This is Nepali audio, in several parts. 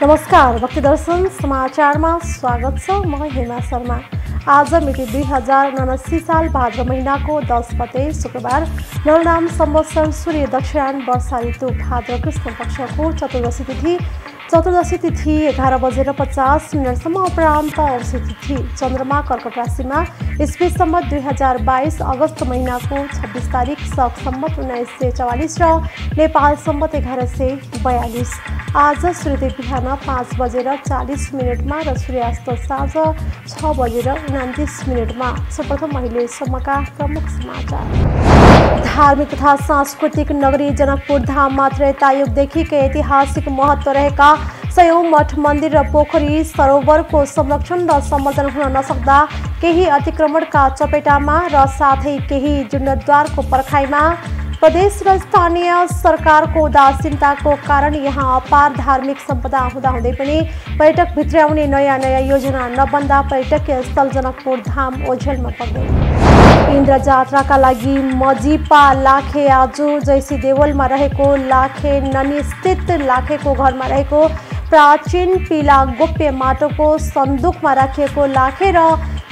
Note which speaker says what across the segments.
Speaker 1: नमस्कार, भक्ति दर्शन समाचारमा स्वागत छ। म हेमा शर्मा। आज मिति 2079 साल भाद्र महिनाको 10 गते शुक्रबार नवनाम संवत्सर सूर्य दक्षिणायन वर्षा ऋतु भाद्र कृष्ण पक्षको चतुर्दशी तिथि 11:50 उपरान्त औँसी तिथि चन्द्रमा कर्कट राशिमा इस्वी सम्मत 2022 अगस्त महिनाको 26 तारिक शक सम्मत 1944 र नेपाल सम्मत 1142। आज सूर्योदय बिहान 5:40 र सूर्यास्त साँझ 6:29। सर्वप्रथम अहिलेसम्मका प्रमुख समाचार। धार्मिक तथा सांस्कृतिक नगरी जनकपुर धाममा त्रेतायुगदेखिकै ऐतिहासिक महत्त्व रहेका सयौं मठ मन्दिर र पोखरी सरोवरको संरक्षण र सम्वर्धन हुन नसक्दा केही अतिक्रमणका चपेटामा र साथै केही जीर्णोद्धारको पर्खाइमा प्रदेश र स्थानीय सरकारको उदासीनताको कारण यहाँ अपार धार्मिक सम्पदा हुँदाहुँदै पनि पर्यटक भित्र्याउने नयाँ योजना नबन्दा पर्यटकीय स्थल जनकपुर धाम ओझेलमा पर्दैन। इन्द्र जात्राका लागि मजिपा लाखे आज जैसी देवलमा रहेको लाखे ननी स्थित लाखेको घरमा रहेको प्राचीन पीला गोप्य माटोको सन्दुकमा राखिएको लाखे र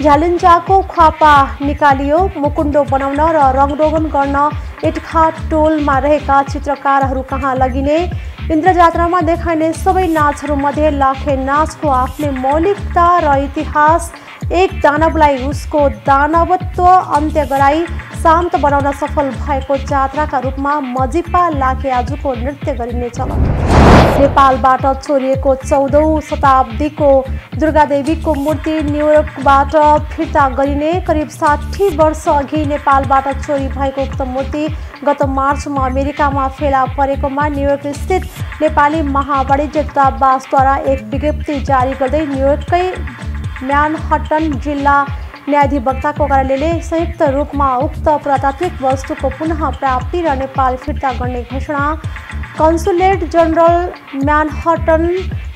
Speaker 1: झ्यालिन्जाको ख्वापा निकालियो। मुकुण्डो बनाउन र रङरोगन गर्न इटखा टोलमा रहेका चित्रकारहरू कहाँ लगिने। इन्द्र जात्रामा देखाइने सबै नाचहरूमध्ये लाखे नाचको आफ्नै मौलिकता र इतिहास एक दानवलाई उसको दानवत्व अन्त्य गराई शान्त बनाउन सफल भएको जात्राका रूपमा मजिपा लाखे आजुको नृत्य गरिने चलन। नेपालबाट चोरिएको 14औं शताब्दीको दुर्गादेवीको मूर्ति न्युयोर्कबाट फिर्ता गरिने। करिब 60 वर्ष अघि नेपालबाट चोरी भएको उक्त मूर्ति गत मार्चमा अमेरिकामा फेला परेकोमा न्युयोर्क स्थित नेपाली महावाणिज्य दूतावासद्वारा एक विज्ञप्ति जारी गर्दै न्युयोर्ककै म्यानहट्टन जिल्ला न्यायाधिवक्ताको कार्यालयले संयुक्त रूपमा उक्त पुरातात्विक वस्तुको पुनः प्राप्ति र नेपाल फिर्ता गर्ने घोषणा। कन्सुलेट जनरल म्यानहट्टन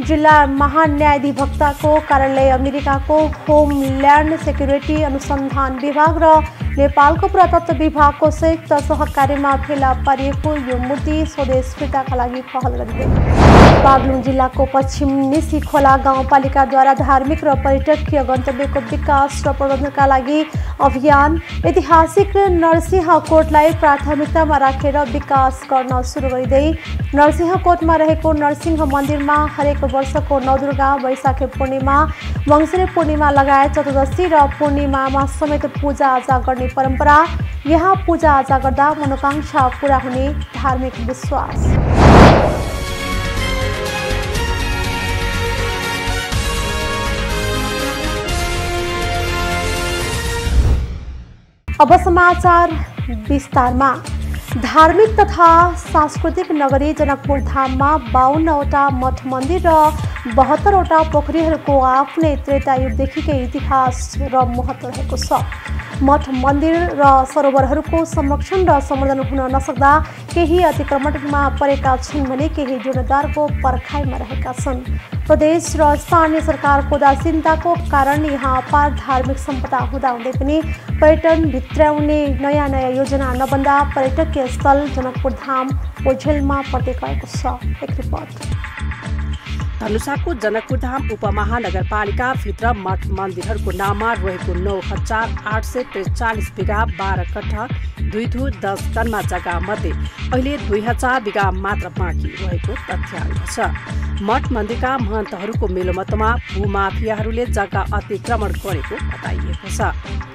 Speaker 1: जिल्ला महान्यायाधिवक्ताको कार्यालय अमेरिकाको होमल्यान्ड सेक्युरिटी अनुसन्धान विभाग र नेपालको पुरातत्व विभागको संयुक्त सहकार्यमा फेला पारिएको यो मूर्ति स्वदेश फिर्ताका लागि पहल गरिँदै। बागलुङ जिल्लाको पश्चिम निसी खोला गाउँपालिकाद्वारा धार्मिक र पर्यटकीय गन्तव्यको विकास र प्रबन्धनका लागि अभियान। ऐतिहासिक नरसिंहकोटलाई प्राथमिकतामा राखेर विकास गर्न सुरु गरिँदै नरसिंहकोटमा रहेको नरसिंह मन्दिरमा हरेक वर्षको नवदुर्गा, वैशाखी पूर्णिमा, मङ्सिरे पूर्णिमा लगायत चतुर्दशी र पूर्णिमामा समेत पूजाआजा गर्ने परम्परा। यहाँ पूजाआजा गर्दा मनोकांक्षा पूरा हुने धार्मिक विश्वास। अब समाचार विस्तारमा। धार्मिक तथा सांस्कृतिक नगरी जनकपुर धाममा 52वटा मठ मन्दिर र 72वटा पोखरीहरूको आफ्नै त्रेतायुगदेखिकै इतिहास र महत्त्व रहेको छ। मठ मन्दिर र सरोवरहरूको संरक्षण र सम्वर्धन हुन नसक्दा केही अतिक्रमणमा परेका छन् भने केही जीर्णोद्धारको पर्खाइमा रहेका छन्। प्रदेश र स्थानीय सरकारको उदासीनताको कारण यहाँ अपार धार्मिक सम्पदा हुँदाहुँदै पनि पर्यटन भित्र्याउने नयाँ योजना नबन्दा पर्यटकीय स्थल जनकपुर धाम ओझेलमा पर्दै गएको छ। एक रिपोर्ट।
Speaker 2: धनुषाको जनकपुर धाम उपमहानगरपालिका भित्र मठ मन्दिरहरूको नाममा रहेको 9,843 बिघा 12 कट्ठा 2 10 कन्मा जग्गा मध्ये अहिले 2,000 बिघा मात्र बाँकी रहेको तथ्याङ्क छ। मठ मन्दिरका महन्तहरूको मेलोमतोमा भूमाफियाहरूले जग्गा अतिक्रमण गरेको बताइएको छ।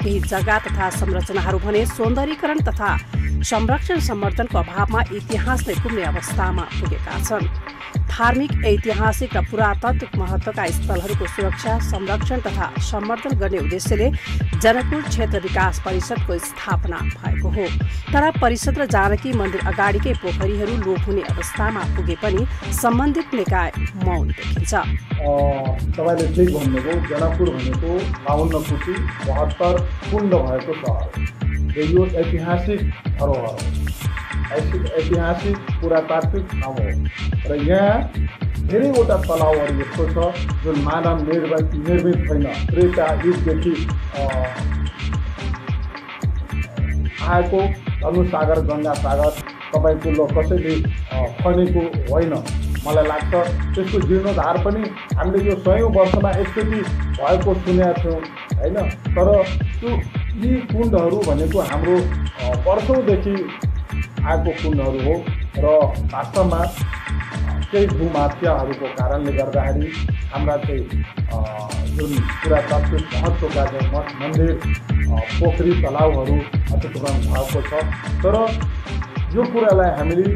Speaker 2: केही जग्गा तथा संरचनाहरू भने सौन्दर्यीकरण तथा संरक्षण सम्वर्धनको अभावमा इतिहास नै गुम्ने अवस्थामा पुगेका छन्। धार्मिक, ऐतिहासिक र पुरातात्विक महत्त्वका स्थलहरूको सुरक्षा, संरक्षण तथा सम्वर्धन गर्ने उद्देश्यले जनकपुर क्षेत्र विकास परिषदको स्थापना भएको हो। तर परिषद र जानकी मन्दिर अगाडिकै पोखरीहरू लोप हुने अवस्थामा पुगे पनि सम्बन्धित निकाय मौन देखिन्छ।
Speaker 3: तपाईले ठीक भन्नुभयो। जनकपुर भनेको 52 कोटी 72 कुण्ड भएको सहर। यो ऐतिहासिक धरोहर हो, ऐतिहासिक पुरातात्विक ठाउँ हो र यहाँ धेरैवटा तलाउहरू यस्तो छ जुन मानव निर्मित छैन। त्रेता युगदेखि आएको धनु सागर, गङ्गा सागर तपाईँको कसैले खनेको होइन। मलाई लाग्छ त्यसको जीर्णोद्धार पनि हामीले यो 100औं वर्षमा एकचोटि भएको सुनेका थियौँ हैन। तर त्यो यी कुण्डहरू भनेको हाम्रो वर्षौँदेखि आएको कुण्डहरू हो र वास्तवमा केही भूमाफियाहरूको कारणले गर्दाखेरि हाम्रा चाहिँ जुन पुरातात्विक महत्त्वका चाहिँ मठ मन्दिर पोखरी तलाउहरू अतिक्रमण भएको छ। तर यो कुरालाई हामीले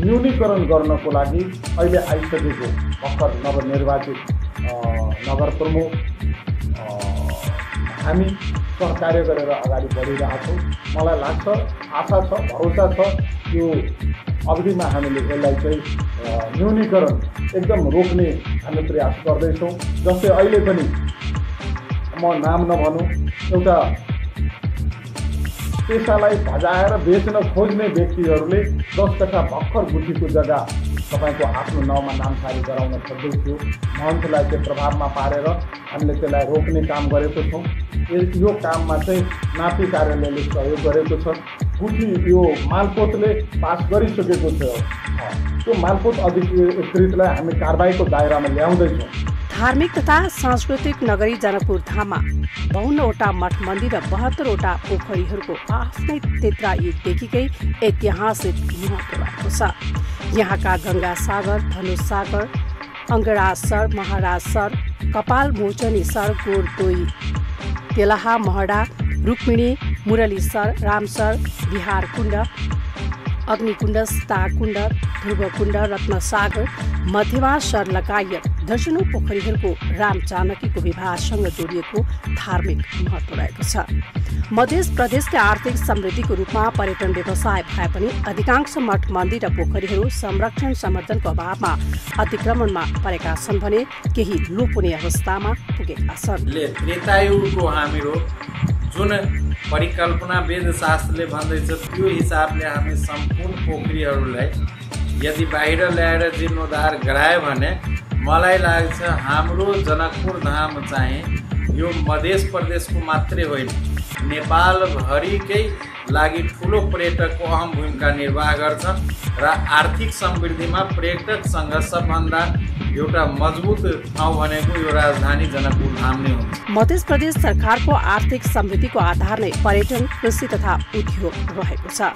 Speaker 3: न्यूनीकरण गर्नको लागि अहिले आइसकेको भर्खर नवनिर्वाचित नगर प्रमुख हामी सहकार्य गरेर अगाडि बढिरहेछौँ। मलाई लाग्छ, आशा छ, भरोसा छ यो अवधिमा हामीले यसलाई चाहिँ न्यूनीकरण एकदम रोक्ने हामी प्रयास गर्दैछौँ। जस्तै अहिले पनि म नाम नभनौँ, एउटा पेसालाई भजाएर बेच्न खोज्ने व्यक्तिहरूले 10 कट्ठा भर्खर गुठीको जग्गा तपाईँको आफ्नो नाउँमा नामसारी गराउन खोज्दैथ्यो। महन्तलाई चाहिँ प्रभावमा पारेर हामीले त्यसलाई रोक्ने काम गरेको छौँ। यो काममा चाहिँ नापी कार्यालयले सहयोग गरेको छ। गुठी यो मालपोतले पास गरिसकेको छ। त्यो मालपोत अधिकृतलाई हामी कारबाहीको दायरामा ल्याउँदैछौँ।
Speaker 2: धार्मिक तथा सांस्कृतिक नगरी जनकपुर धाममा 52वटा मठ मन्दिर र 72वटा पोखरीहरूको आफ्नै तेत्रा युगदेखिकै ऐतिहासिक महत्त्व रहेको छ। यहाँका गंगा सागर, धनुष सागर, अङ्गराजसर, महाराजसर, कपाल मोचनी सर, गोरतोई, तेलाहा महडा, रुक्मिणी, मुरलीसर, रामसर, बिहार कुण्ड, अग्निकुण्ड, सीताकुण्ड, ध्रुवकुण्ड, रत्नसागर, मध्यमा सर लगायत दर्जनौं पोखरीहरूको राम जानकीको विवाहसँग जोडिएको धार्मिक महत्त्व रहेको छ। मध्य प्रदेशका आर्थिक समृद्धिको रूपमा पर्यटन व्यवसाय भए पनि अधिकांश मठ मन्दिर र पोखरीहरू संरक्षण सम्वर्धनको अभावमा अतिक्रमणमा परेका छन् भने केही लोप हुने अवस्थामा पुगेका छन्।
Speaker 4: त्रेतायुगको हाम्रो जुन परिकल्पना वेदशास्त्रले भन्दैछ त्यो हिसाबले हामी सम्पूर्ण पोखरीहरूलाई यदि बाहिर ल्याएर जीर्णोद्धार गरायो भने मलाई लाग्छ हाम्रो जनकपुर धाम चाहिँ यो मध्य प्रदेशको मात्रै होइन, नेपालभरिकै लागि ठुलो पर्यटकको अहम भूमिका निर्वाह गर्छ र आर्थिक समृद्धिमा पर्यटकसँग सबभन्दा एउटा मजबुत ठाउँ भनेको यो राजधानी जनकपुर धाम नै हुन्छ।
Speaker 2: मध्य प्रदेश सरकारको आर्थिक समृद्धिको आधार नै पर्यटन, कृषि तथा उद्योग रहेको छ।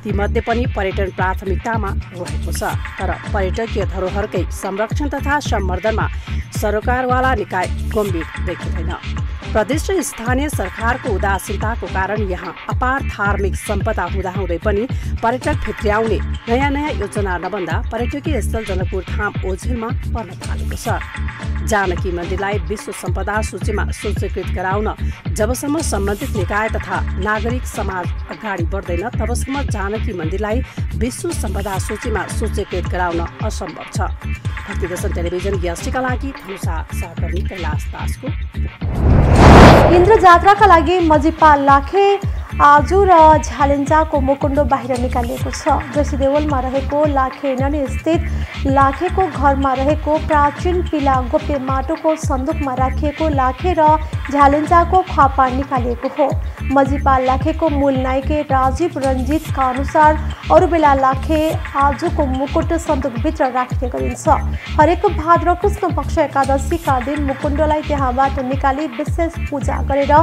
Speaker 2: तीमध्ये पनि पर्यटन प्राथमिकतामा रहेको छ। तर पर्यटकीय धरोहरकै संरक्षण तथा सम्वर्धनमा सरकारवाला निकाय गम्भीर देखिँदैन। प्रदेश र स्थानीय सरकारको उदासीनताको कारण यहाँ अपार धार्मिक सम्पदा हुँदाहुँदै पनि पर्यटक भित्र्याउने नयाँ योजना नबन्दा पर्यटकीय स्थल जनकपुर धाम ओझेलमा पर्न थालेको छ। जानकी मन्दिरलाई विश्व सम्पदा सूचीमा सूचीकृत गराउन जबसम्म सम्बन्धित निकाय तथा नागरिक समाज अगाडि बढ्दैन तबसम्म जानकी मन्दिरलाई विश्व सम्पदा सूचीमा सूचीकृत गराउन असम्भव छ। भक्तिदर्शन टेलिभिजन यस्टीका लागि धनुषा सहकर्मी कैलाश दासको।
Speaker 1: इन्द्र जात्राका लागि मजिपा लाखे आजु र झ्यालेन्जाको मुकुण्डो बाहिर निकालिएको छ। जोशीदेवलमा रहेको लाखे ननी स्थित लाखेको घरमा रहेको प्राचीन पिला गोप्य माटोको सन्दुकमा राखिएको लाखे र झ्यालेन्जाको ख्वापा निकालिएको हो। मजिपा लाखेको मूल नायके राजीव रञ्जितका अनुसार अरू बेला लाखे आजुको मुकुट सन्दुकभित्र राखिने गरिन्छ। हरेक भाद्र कृष्ण पक्ष एकादशीका दिन मुकुण्डलाई त्यहाँबाट निकाली विशेष पूजा गरेर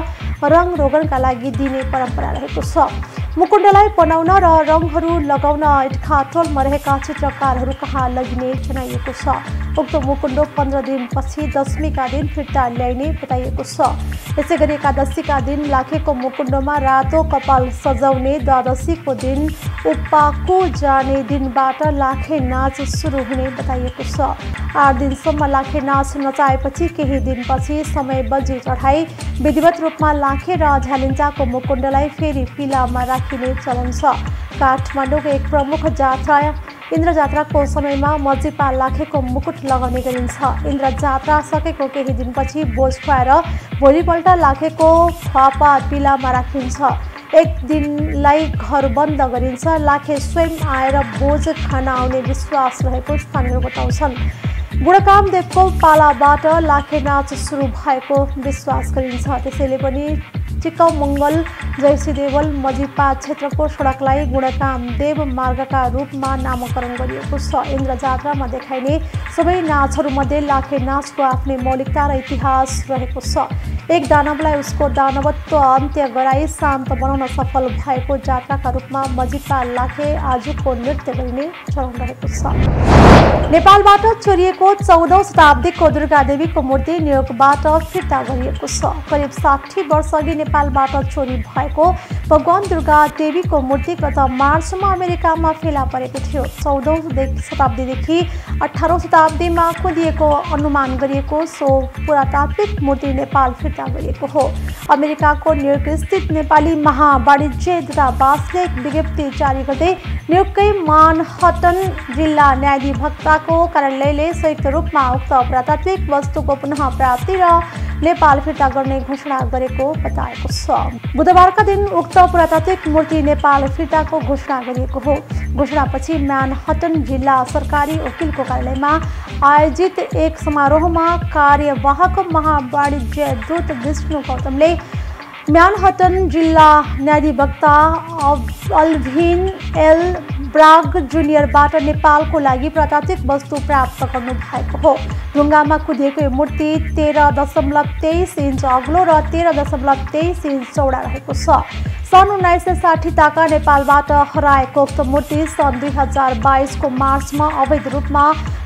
Speaker 1: रङ रोगनका लागि दिने परम्परा रहेको छ। मुकुण्डलाई बनाउन र रङहरू लगाउन इटखाटोलमा रहेका चित्रकारहरू कहाँ लगिने जनाइएको छ। उक्त मुकुण्डो 15 दिनपछि दशमीका दिन फिर्ता ल्याइने बताइएको छ। यसै गरी एकादशीका दिन लाखेको मुकुण्डोमा रातो कपाल सजाउने, द्वादशीको दिन उपाको जाने दिनबाट लाखे नाच सुरु हुने बताइएको छ। 8 दिनसम्म लाखे नाच नचाएपछि केही दिनपछि समय बजी चढाई विधिवत रूपमा लाखे र झ्यालेन्जाको मुकुण्डलाई फेरि पिलामा राखिने चलन छ। काठमाडौँको एक प्रमुख जात्रा इन्द्र जात्राको समयमा मजिपा लाखेको मुकुट लगाउने गरिन्छ। इन्द्र जात्रा सकेको केही दिनपछि बोझ खुवाएर भोलिपल्ट लाखेको ख्वापा पिलामा राखिन्छ। एक दिनलाई घर बन्द गरिन्छ। लाखे स्वयं आएर बोझ खान आउने विश्वास रहेको स्थानीयले बताउँछन्। बुढाकामदेवको पालाबाट लाखे नाच सुरु भएको विश्वास गरिन्छ। त्यसैले पनि टिकाउ मङ्गल जयसी देवल मजिपा क्षेत्रको सडकलाई गुणकाम देव मार्गका रूपमा नामकरण गरिएको छ। इन्द्र जात्रामा देखाइने सबै नाचहरूमध्ये लाखे नाचको आफ्नै मौलिकता र इतिहास रहेको छ। एक दानवलाई उसको दानवत्व अन्त्य गराई शान्त बनाउन सफल भएको जात्राका रूपमा मजिपा लाखे आजको नृत्य गरिने चलन रहेको छ। नेपालबाट चोरिएको 14औं शताब्दीको दुर्गा देवीको मूर्ति न्युयोर्कबाट फिर्ता गरिएको छ। करिब 60 वर्ष अघि नेपालबाट चोरी भएको भगवान दुर्गा देवीको मूर्ति गत मार्चमा अमेरिकामा फेला परेको थियो। 14औं शताब्दीदेखि 18औं शताब्दीमा खोदिएको अनुमान गरिएको सो पुरातात्विक मूर्ति नेपाल फिर्ता गरिएको हो। अमेरिकाको न्युयोर्क स्थित नेपाली महावाणिज्य दूतावासले एक विज्ञप्ति जारी गर्दै न्युयोर्ककै मानहट्टन जिल्ला न्यायाधिवक्ताको कार्यालयले संयुक्त रूपमा उक्त पुरातात्विक वस्तुको पुनः प्राप्ति र नेपाल फिर्ता गर्ने घोषणा गरेको बताएको छ। बुधबारका दिन उक्त पुरातात्विक मूर्ति नेपाल फिर्ताको घोषणा गरिएको हो। घोषणापछि म्यानहट्टन जिल्ला सरकारी वकिलको कार्यालयमा आयोजित एक समारोहमा कार्यवाहक महावाणिज्य दूत विष्णु गौतमले म्यानहट्टन जिल्ला न्यायाधिवक्ता अल्भिन एल ब्राग जुनियरबाट नेपालको लागि पुरातात्विक वस्तु प्राप्त गर्नु भएको हो। ढुङ्गामा कुदिएको यो मूर्ति 13.23 इन्च अग्लो र 13.23 इन्च चौडा रहेको छ। सन् 1960 ताका नेपालबाट हराएको उक्त मूर्ति सन् 2022 को मार्चमा अवैध रूपमा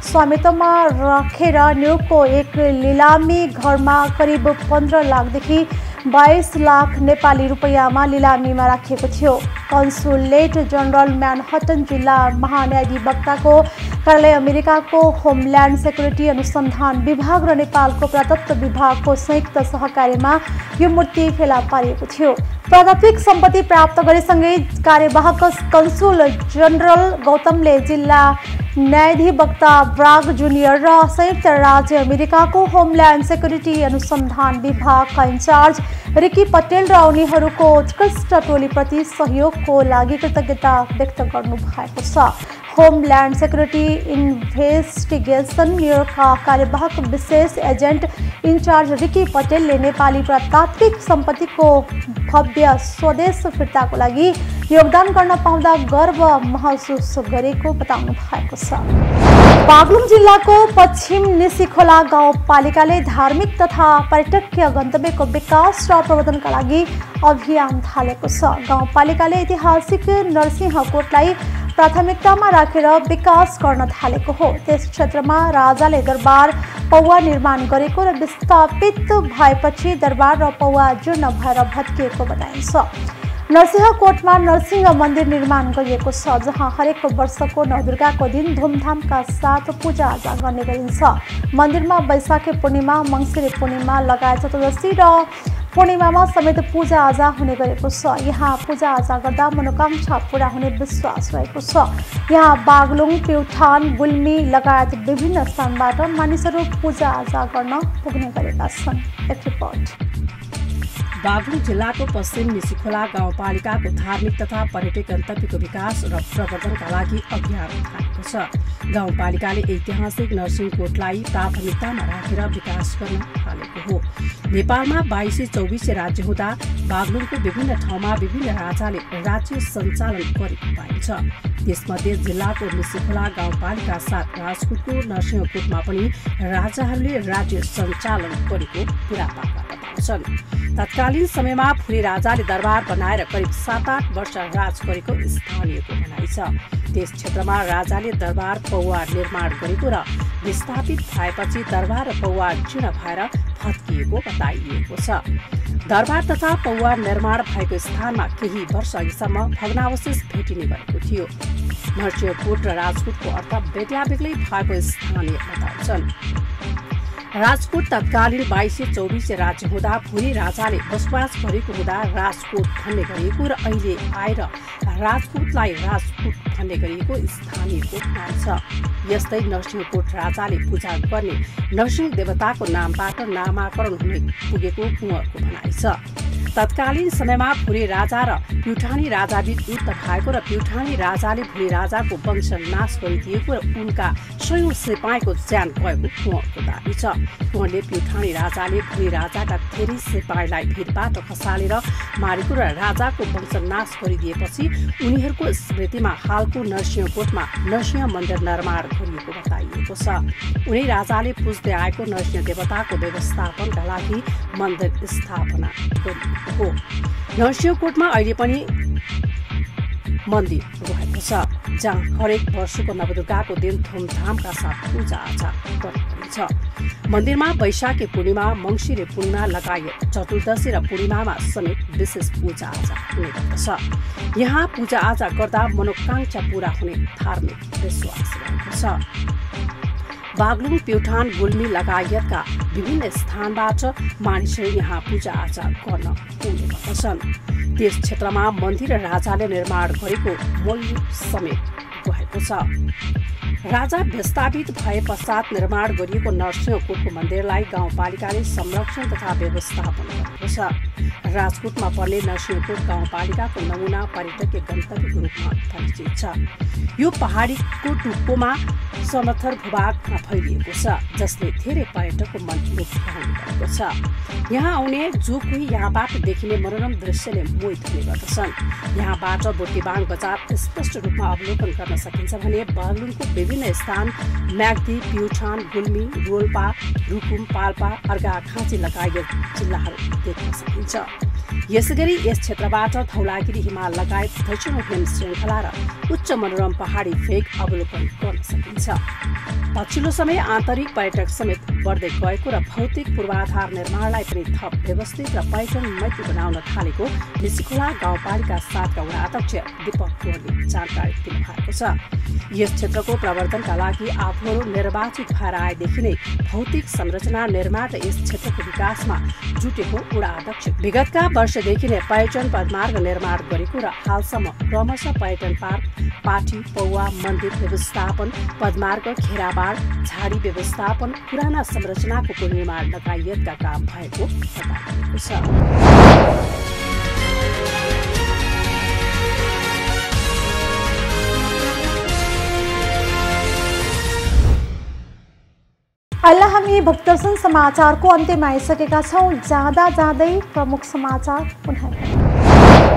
Speaker 1: स्वामित्वमा राखेर न्युयोर्कको एक लिलामी घरमा करिब 15 लाखदेखि 22 लाख नेपाली रुपैयाँमा लिलामीमा राखिएको थियो। कन्सुलेट जनरल म्यानहट्टन जिल्ला महान्यायाधिवक्ताको कार्यालय, अमेरिकाको होमल्यान्ड सेक्युरिटी अनुसन्धान विभाग र नेपालको पुरातत्व विभागको संयुक्त सहकार्यमा यो मूर्ति फेला पारिएको थियो। पुरातात्विक सम्पत्ति प्राप्त गरेसँगै कार्यवाहक कन्सुल जनरल गौतमले जिल्ला न्यायाधिवक्ता ब्राग जुनियर र संयुक्त राज्य अमेरिकाको होमल्यान्ड सेक्युरिटी अनुसन्धान विभागका इन्चार्ज रिकी पटेल र उनीहरूको उत्कृष्ट टोलीप्रति सहयोगको लागि कृतज्ञता व्यक्त गर्नु भएको छ। होमल्यान्ड सेक्युरिटी इन्भेस्टिगेसन न्युयोर्कका कार्यवाहक विशेष एजेन्ट इन्चार्ज रिकी पटेलले नेपाली पुरातात्विक सम्पत्तिको भव्य स्वदेश फिर्ताको लागि योगदान गर्न पाउँदा गर्व महसुस गरेको बताउनु भएको छ। बागलुङ जिल्लाको पश्चिम निसीखोला गाउँपालिकाले धार्मिक तथा पर्यटकीय गन्तव्यको विकास र प्रवर्धनका लागि अभियान थालेको छ। गाउँपालिकाले ऐतिहासिक नरसिंहकोटलाई प्राथमिकतामा राखेर विकास गर्न थालेको हो। त्यस क्षेत्रमा राजाले दरबार पौवा निर्माण गरेको र विस्थापित भएपछि दरबार र पौवा जीर्ण भएर भत्किएको बताइन्छ। नरसिंहकोटमा नरसिंह मन्दिर निर्माण गरिएको छ, जहाँ हरेक वर्षको नवदुर्गाको दिन धुमधामका साथ पूजाआजा गर्ने गरिन्छ। मन्दिरमा वैशाखी पूर्णिमा, मङ्सिरे पूर्णिमा लगायत चतुर्दशी र पूर्णिमामा समेत पूजाआजा हुने गरेको छ। यहाँ पूजाआजा गर्दा मनोकांक्षा पूरा हुने विश्वास रहेको छ। यहाँ बागलुङ, प्युठान, गुल्मी लगायत विभिन्न स्थानबाट मानिसहरू पूजाआजा गर्न पुग्ने गरेका छन्। एक रिपोर्ट।
Speaker 2: बागलुङ जिल्लाको पश्चिम निसीखोला गाउँपालिकाको धार्मिक तथा पर्यटक गन्तव्यको विकास र प्रवर्धनका लागि अभियान थालेको छ। गाउँपालिकाले ऐतिहासिक नरसिंहकोटलाई प्राथमिकतामा राखेर विकास गर्न थालेको हो। नेपालमा 2224 राज्य हुँदा बागलुङको विभिन्न ठाउँमा विभिन्न राजाले राज्य सञ्चालन गरेको पाइन्छ। त्यसमध्ये जिल्लाको निसीखोला गाउँपालिका साथ राजकोटको नरसिंहकोटमा पनि राजाहरूले राज्य सञ्चालन गरेको बुढापाका बताउँछन्। तत्कालीन समयमा फुरी राजाले दरबार बनाएर करिब 7-8 वर्ष राज गरेको स्थानीयको भनाइ छ। त्यस क्षेत्रमा राजाले दरबार पौवा निर्माण गरेको र विस्थापित भएपछि दरबार र पौवा जीर्ण भएर भत्किएको बताइएको छ। दरबार तथा पौवा निर्माण भएको स्थानमा केही वर्ष अघिसम्म भग्नावशेष भेटिने गरेको थियो। नरसिंहकोट र राजकोटको अर्थ बेग्ला बेग्लै भएको स्थानीय बताउँछन्। राजकोट तत्कालीन 2224 राज्य हुँदा फुरी राजाले बसोबास गरेको हुँदा राजकोट भन्ने गरिएको र अहिले आएर राजकोटलाई राजकोट भन्ने गरिएको स्थानीयको भनाइ छ। यस्तै नरसिंहकोट राजाले पूजा गर्ने नरसिंह देवताको नामबाट नामाकरण हुने पुगेको कुँवरको भनाइ छ। तत्कालीन समयमा भुरे राजा र प्युठानी राजाबीच युद्ध भएको र प्युठानी राजाले भुरे राजाको वंश नाश गरिदिएको र उनका सयौं सिपाहीको ज्यान गएको कुँवरको दाबी छ। उहाँले प्युठानी राजाले भुरे राजाका धेरै सिपाहीलाई भिरबाट खसालेर मारेको र राजाको वंश नाश गरिदिएपछि उनीहरूको स्मृतिमा हालको नरसिंहकोटमा नरसिंह मन्दिर निर्माण गरिएको बताइएको छ। उनी राजाले पुज्दै आएको नरसिंह देवताको व्यवस्थापनका लागि मन्दिर स्थापना गरिएको हो। नरसिंहकोटमा अहिले पनि मन्दिर रहेको छ, जहाँ हरेक वर्षको नवदुर्गाको दिन धुमधामका साथ पूजाआजा गरिन्छ। मन्दिरमा वैशाखी पूर्णिमा, मङ्सिरे पूर्णिमा लगायत चतुर्दशी र पूर्णिमामा समेत विशेष पूजाआजा हुने गर्दछ। यहाँ पूजाआजा गर्दा मनोकांक्षा पूरा हुने धार्मिक विश्वास रहेको छ। बागलुङ, प्युठान, गुल्मी लगायतका विभिन्न स्थानबाट मानिसहरू यहाँ पूजाआजा गर्न आउने गर्दछन्। त्यस क्षेत्रमा मन्दिर राजाले निर्माण गरेको मल्लु समेत रहेको छ। राजा विस्थापित भए पश्चात निर्माण गरिएको नरसिंहकोटको मन्दिरलाई गाउँपालिकाले संरक्षण तथा व्यवस्थापन गरेको छ। राजकोटमा पर्ने नरसिंहकोट गाउँपालिकाको नमुना पर्यटकीय गन्तव्यको रूपमा परिचित छ। यो पहाडीको टुप्पोमा समथर भूभागमा फैलिएको छ, जसले धेरै पर्यटकको मन लोभ्याउने गरेको छ। यहाँ आउने जो कोही यहाँबाट देखिने मनोरम दृश्यले मोहित हुने गर्दछन्। यहाँबाट बुर्तिवाङ बजार स्पष्ट रूपमा अवलोकन गर्न सकिन्छ भने बागलुङको विभिन्न स्थान म्याग्दी, प्युठान, गुल्मी, रोल्पा, रुकुम, पाल्पा, अर्घाखाँची लगायत जिल्लाहरू देख्न सकिन्छ। यसैगरी यस क्षेत्रबाट धौलागिरी हिमाल लगायत दक्षिण हिम श्रृङ्खला र उच्च मनोरम पहाडी भेग अवलोकन गर्न सकिन्छ। पछिल्लो समय आन्तरिक पर्यटक समेत बढ्दै गएको र भौतिक पूर्वाधार निर्माणलाई पनि थप व्यवस्थित र पर्यटन मैत्री बनाउन थालेको निसिखोला गाउँपालिका 7 का वडा अध्यक्ष दीपक कुँवरले जानकारी दिनुभएको छ। यस क्षेत्रको प्रवर्धनका लागि आफूहरू निर्वाचित भएर आएदेखि नै भौतिक संरचना निर्माण र यस क्षेत्रको विकासमा जुटेको वडा अध्यक्ष विगतका वर्षदेखि नै पर्यटन पदमार्ग निर्माण गरेको र हालसम्म क्रमशः पर्यटन पार्क, पाठी, पौवा, मन्दिर व्यवस्थापन, पदमार्ग, घेराबाड, झाडी व्यवस्थापन, पुराना संरचनाको पुनर्निर्माण लगायतका काम भएको बताइएको छ।
Speaker 1: अहिले हामी भक्तदर्शन समाचारको अन्त्यमा आइसकेका छौँ। जाँदा जाँदै प्रमुख समाचार पुनः।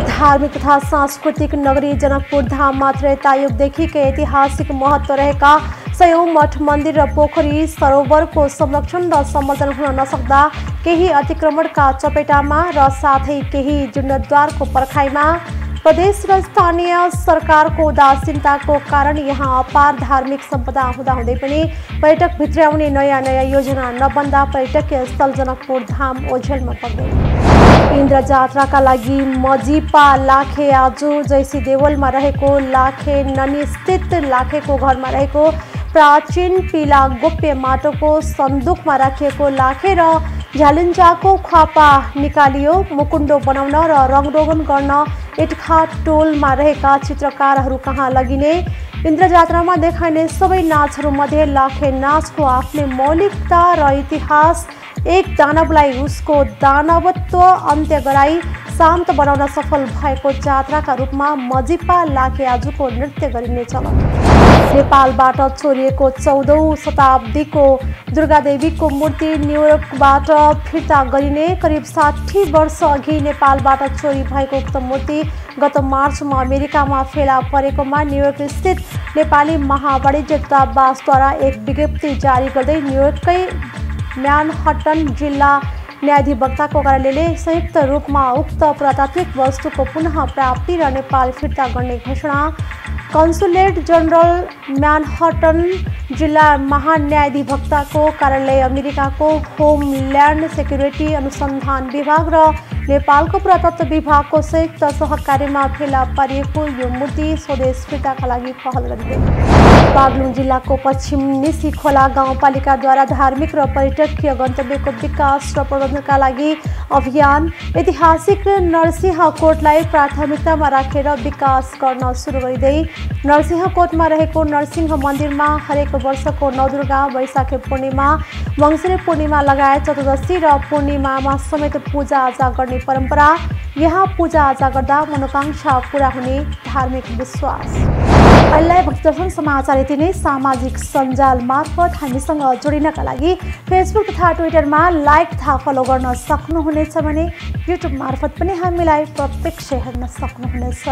Speaker 1: धार्मिक तथा सांस्कृतिक नगरी जनकपुर धाममा त्रेतायुगदेखिकै ऐतिहासिक महत्त्व रहेका सयौं मठ मन्दिर र पोखरी सरोवरको संरक्षण र सम्वर्धन हुन नसक्दा केही अतिक्रमणका चपेटामा र साथै केही जीर्णोद्धारको पर्खाइमा प्रदेश र स्थानीय सरकारको उदासीनताको कारण यहाँ अपार धार्मिक सम्पदा हुँदाहुँदै पनि पर्यटक भित्र्याउने नयाँ योजना नबन्दा पर्यटकीय स्थल जनकपुर धाम ओझेलमा पर्दैन। इन्द्र जात्राका लागि मजिपा लाखे आज जैसी देवलमा रहेको लाखे ननी स्थित लाखेको घरमा रहेको प्राचीन पीला गोप्य माटोको सन्दुकमा राखिएको लाखे र झ्यालिन्जाको ख्वापा निकालियो। मुकुण्डो बनाउन र रङरोगन गर्न इटखा टोलमा रहेका चित्रकारहरू कहाँ लगिने। इन्द्र जात्रामा देखाइने सबै नाचहरूमध्ये लाखे नाचको आफ्नै मौलिकता र इतिहास एक दानवलाई उसको दानवत्व अन्त्य गराई शान्त बनाउन सफल भएको जात्राका रूपमा मजिपा लाखे आजको नृत्य गरिने चलन। नेपालबाट चोरिएको 14औं शताब्दीको दुर्गादेवीको मूर्ति न्युयोर्कबाट फिर्ता गरिने। करिब 60 वर्ष अघि नेपालबाट चोरी भएको उक्त मूर्ति गत मार्चमा अमेरिकामा फेला परेकोमा न्युयोर्क स्थित नेपाली महावाणिज्य दूतावासद्वारा एक विज्ञप्ति जारी गर्दै न्युयोर्ककै म्यानहट्टन जिल्ला न्यायाधिवक्ताको कार्यालयले संयुक्त रूपमा उक्त पुरातात्विक वस्तुको पुनः प्राप्ति र नेपाल फिर्ता गर्ने घोषणा। कन्सुलेट जनरल म्यानहट्टन जिल्ला महान्यायाधिवक्ताको कार्यालय, अमेरिकाको होमल्यान्ड सेक्युरिटी अनुसन्धान विभाग र नेपालको पुरातत्व विभागको संयुक्त सहकार्यमा फेला पारिएको यो मूर्ति स्वदेश फिर्ताका लागि पहल गरिँदै। बागलुङ जिल्लाको पश्चिम निसी खोला गाउँपालिकाद्वारा धार्मिक र पर्यटकीय गन्तव्यको विकास र प्रबन्धनका लागि अभियान। ऐतिहासिक नरसिंहकोटलाई प्राथमिकतामा राखेर विकास गर्न सुरु गरिँदै नरसिंहकोटमा रहेको नरसिंह मन्दिरमा हरेक वर्षको नवदुर्गा, वैशाखी पूर्णिमा, मङ्सिरे पूर्णिमा लगायत चतुर्दशी र पूर्णिमामा समेत पूजाआजा गर्ने मनाउने परम्परा, यहाँ पूजाआजा गर्दा मनोकांक्षा पूरा हुने धार्मिक विश्वास। अहिले भक्तिदर्शन समाचार यति नै। सामाजिक सञ्जाल मार्फत हामीसँग जोडिनका लागि फेसबुक तथा ट्विटरमा लाइक तथा फलो गर्न सक्नुहुनेछ भने युट्युब मार्फत पनि हामीलाई प्रत्यक्ष हेर्न सक्नुहुनेछ।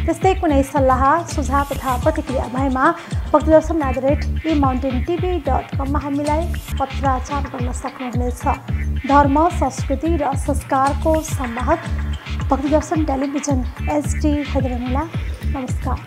Speaker 1: त्यस्तै कुनै सल्लाह सुझाव तथा प्रतिक्रिया भएमा भक्तिदर्शन@emountaintv.com मा हामीलाई पत्राचार गर्न सक्नुहुनेछ। धर्म, संस्कृति र संस्कारको संवाहक भक्तिदर्शन टेलिभिजन HD हैदराबाद। नमस्कार।